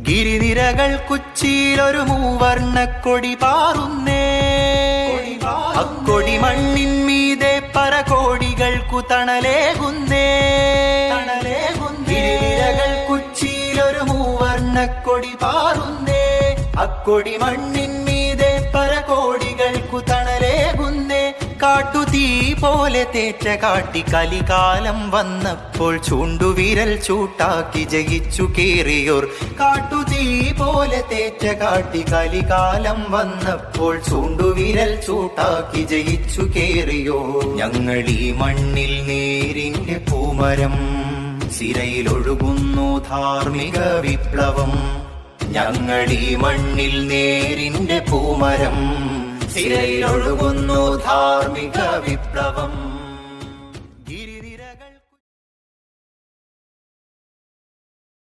ഗിരിനിരകൾ കുച്ചിയിലൊരു മൂവർണ്ണക്കൊടി പാറുന്നേ. അക്കൊടി മണ്ണിന്മീതെ പരകോടികൾക്കു തണലേകുന്നേ. ഗിരിനിരകൾ കുച്ചിയിലൊരു മൂവർണ്ണക്കൊടി പാറുന്നേ. അക്കൊടി മണ്ണിന്മീതെ പരകോടികൾക്കു തണലേകുന്നേ. കാട്ടുതീ പോലെ തേറ്റ കാട്ടി കലികാലം വന്നപ്പോൾ ചൂണ്ടുവിരൽ ചൂട്ടാക്കി ജയിച്ചു കേറിയോർ. കാട്ടുതീ പോലെ തേറ്റ കാട്ടി കലികാലം വന്നപ്പോൾ ചൂണ്ടുവിരൽ ചൂട്ടാക്കി ജയിച്ചു കേറിയോർ. ഞങ്ങളീ മണ്ണിൽ നേരിന്റെ പൂമരം, സിരയിലൊഴുകുന്നു ധാർമ്മിക വിപ്ലവം. ഞങ്ങളീ മണ്ണിൽ നേരിന്റെ പൂമരം, സിരയിലൊഴുകുന്നു ധാർമ്മിക വിപ്ലവം.